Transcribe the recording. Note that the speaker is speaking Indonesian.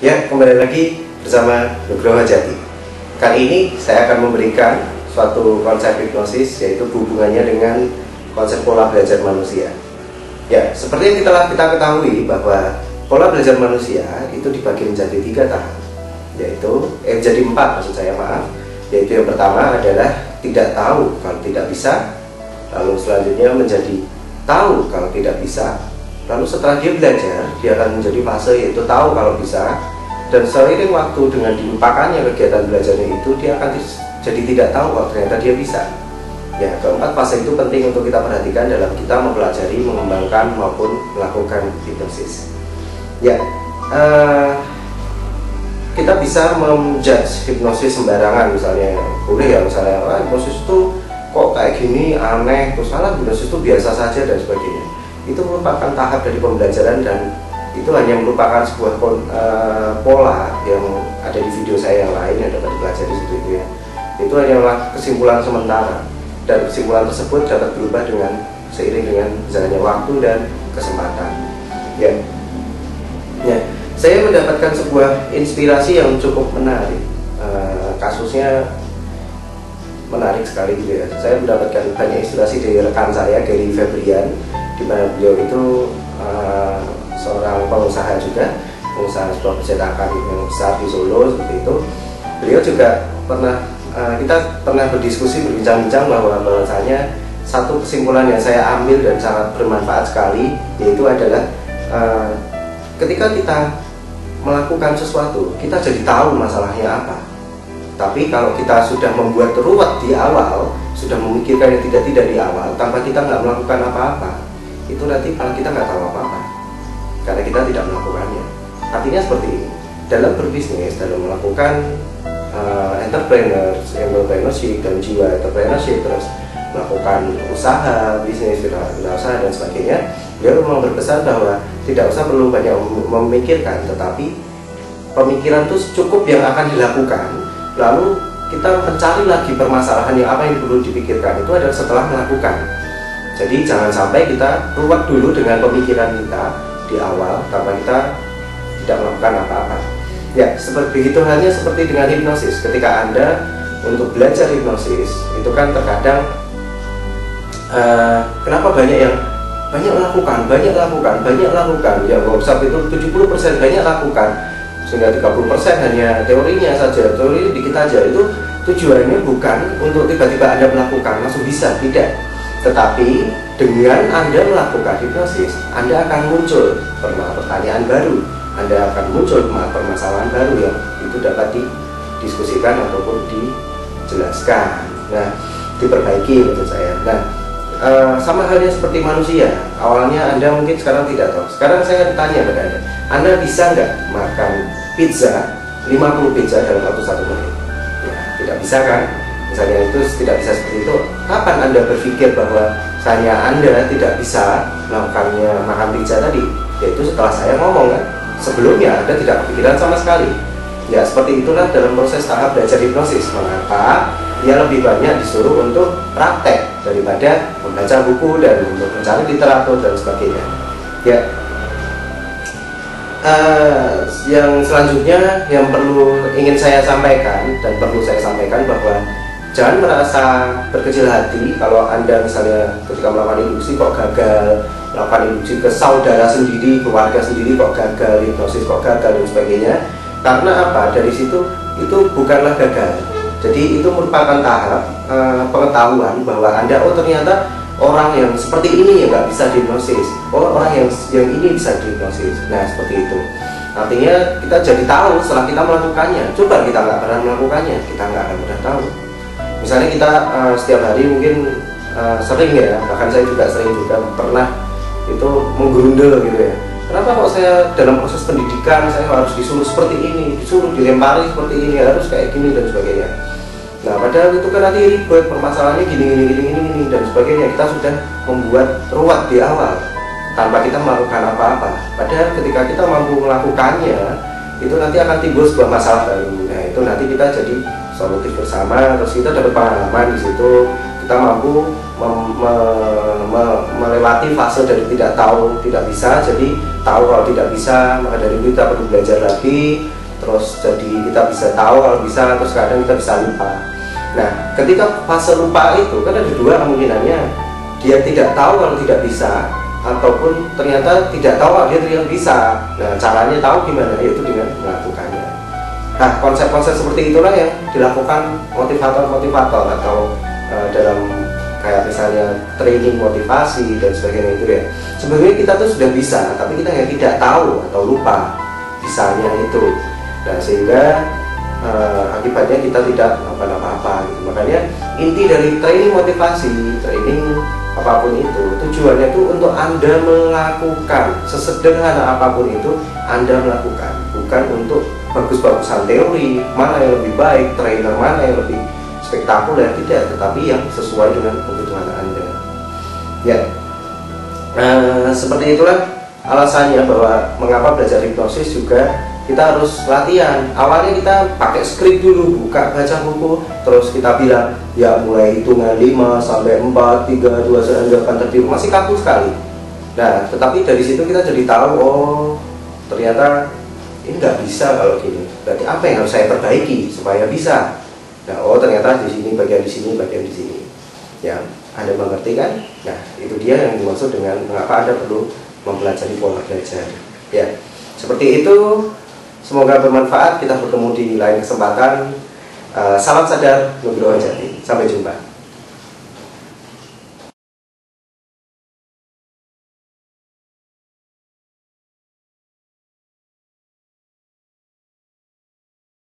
Ya, kembali lagi bersama Nugroho Jati. Kali ini saya akan memberikan suatu konsep hipnosis, yaitu hubungannya dengan konsep pola belajar manusia. Ya, seperti yang kita ketahui bahwa pola belajar manusia itu dibagi menjadi 3 tahap, yaitu jadi 4 maksud saya, maaf. Yaitu yang pertama adalah tidak tahu kalau tidak bisa, lalu selanjutnya menjadi tahu kalau tidak bisa, lalu setelah dia belajar dia akan menjadi fase yaitu tahu kalau bisa, dan seiring waktu dengan dilupakannya kegiatan belajarnya itu dia akan jadi tidak tahu kalau ternyata dia bisa. Ya, keempat fase itu penting untuk kita perhatikan dalam kita mempelajari, mengembangkan maupun melakukan hipnosis. Ya, kita bisa menjudge hipnosis sembarangan, misalnya boleh ya, misalnya hipnosis itu kok kayak gini aneh, terus salah, hipnosis itu biasa saja dan sebagainya. Itu merupakan tahap dari pembelajaran dan itu hanya merupakan sebuah pola yang ada di video saya yang lain yang dapat dipelajari situ itu ya. Itu hanyalah kesimpulan sementara, dan kesimpulan tersebut dapat berubah dengan seiring dengan berjalannya waktu dan kesempatan. Ya, saya mendapatkan sebuah inspirasi yang cukup menarik. Kasusnya menarik sekali gitu ya. Saya mendapatkan banyak inspirasi dari rekan saya, Gary Febrian, di mana beliau itu seorang pengusaha juga, pengusaha sebuah percetakan yang besar di Solo seperti itu. Beliau juga kita pernah berdiskusi, berbincang-bincang bahwasanya satu kesimpulan yang saya ambil dan sangat bermanfaat sekali, yaitu adalah ketika kita melakukan sesuatu, kita jadi tahu masalahnya apa. Tapi kalau kita sudah membuat ruwet di awal, sudah memikirkan yang tidak di awal, tanpa kita nggak melakukan apa-apa, itu nanti kalau kita nggak tahu apa-apa, karena kita tidak melakukannya. Artinya seperti ini, dalam berbisnis, dalam melakukan entrepreneurship dan jiwa entrepreneurship, terus melakukan usaha, bisnis, usaha dan sebagainya, dia memang berpesan bahwa tidak usah perlu banyak memikirkan, tetapi pemikiran itu cukup yang akan dilakukan, lalu kita mencari lagi permasalahan yang apa yang perlu dipikirkan, itu adalah setelah melakukan. Jadi jangan sampai kita ruwet dulu dengan pemikiran kita di awal tanpa kita tidak melakukan apa-apa. Ya, seperti itu halnya seperti dengan hipnosis. Ketika Anda untuk belajar hipnosis, itu kan terkadang kenapa banyak yang banyak lakukan, ya workshop itu 70% banyak lakukan, sehingga 30% hanya teorinya saja, teori dikit aja. Itu tujuannya bukan untuk tiba-tiba Anda melakukan langsung bisa, tidak. Tetapi dengan Anda melakukan hipnosis, Anda akan muncul pertanyaan baru, Anda akan muncul permasalahan baru yang itu dapat didiskusikan ataupun dijelaskan. Nah, diperbaiki menurut saya. Nah, sama halnya seperti manusia. Awalnya Anda mungkin sekarang tidak tahu. Sekarang saya tanya pada Anda bisa nggak makan pizza 50 pizza dalam waktu 1 menit? Ya, tidak bisa kan? Misalnya itu tidak bisa seperti itu. Kapan Anda berpikir bahwa Anda tidak bisa melakukannya makan pizza tadi? Yaitu setelah saya ngomong kan. Sebelumnya Anda tidak kepikiran sama sekali. Ya, seperti itulah dalam proses tahap belajar hipnosis. Mengapa dia lebih banyak disuruh untuk praktek daripada membaca buku dan untuk mencari literatur dan sebagainya. Ya, yang selanjutnya yang ingin saya sampaikan dan perlu saya sampaikan bahwa jangan merasa berkecil hati kalau Anda misalnya ketika melakukan induksi kok gagal, melakukan induksi ke saudara sendiri, keluarga sendiri kok gagal, hipnosis kok gagal dan sebagainya. Karena apa? Dari situ itu bukanlah gagal. Jadi itu merupakan tahap pengetahuan bahwa Anda, oh ternyata orang yang seperti ini yang nggak bisa dihipnosis, oh orang yang ini bisa dihipnosis. Nah, seperti itu. Artinya kita jadi tahu setelah kita melakukannya. Coba kita nggak pernah melakukannya, kita nggak akan pernah tahu. Misalnya kita setiap hari mungkin sering ya, bahkan saya juga sering juga pernah itu menggerundel gitu ya. Kenapa kok saya dalam proses pendidikan saya harus disuruh seperti ini, disuruh dilempari seperti ini, harus kayak gini dan sebagainya. Nah, padahal itu kan nanti ribet, permasalahannya gini dan sebagainya. Kita sudah membuat ruwet di awal tanpa kita melakukan apa-apa. Padahal ketika kita mampu melakukannya, itu nanti akan timbul sebuah masalah baru. Nah, itu nanti kita jadi solutif bersama, terus kita dapat pengalaman di situ, kita mampu melewati fase dari tidak tahu, tidak bisa, jadi tahu kalau tidak bisa, maka dari itu kita perlu belajar lagi, terus jadi kita bisa tahu kalau bisa, terus kadang kita bisa lupa. Nah, ketika fase lupa itu kan ada dua kemungkinannya, dia tidak tahu kalau tidak bisa, ataupun ternyata tidak tahu kalau dia tidak bisa. Nah, caranya tahu gimana? Yaitu dengan melakukannya. Nah, konsep-konsep seperti itulah yang dilakukan motivator-motivator atau dalam kayak misalnya training motivasi dan sebagainya itu ya. Sebenarnya kita tuh sudah bisa, tapi kita yang tidak tahu atau lupa bisanya itu. Nah, sehingga akibatnya kita tidak melakukan apa-apa gitu. Makanya inti dari training motivasi, training apapun itu, tujuannya itu untuk Anda melakukan sesederhana apapun itu, Anda melakukan, bukan untuk bagus-bagusan teori, mana yang lebih baik, trainer mana yang lebih spektakuler, tidak, tetapi yang sesuai dengan kebutuhan Anda. Ya, seperti itulah alasannya bahwa mengapa belajar hipnosis juga kita harus latihan. Awalnya kita pakai skrip dulu, buka baca buku, terus kita bilang ya mulai hitungan 5 sampai 4, 3, 2, 1, Anda akan tertidur, masih kaku sekali. Nah, tetapi dari situ kita jadi tahu, oh ternyata ini nggak bisa kalau gini. Berarti apa yang harus saya perbaiki supaya bisa? Nah, oh ternyata di sini, bagian di sini, bagian di sini. Ya, Anda mengerti kan? Nah, itu dia yang dimaksud dengan mengapa Anda perlu mempelajari pola belajar. Ya, seperti itu. Semoga bermanfaat. Kita bertemu di lain kesempatan. Salam sadar, Nugroho Jati. Sampai jumpa.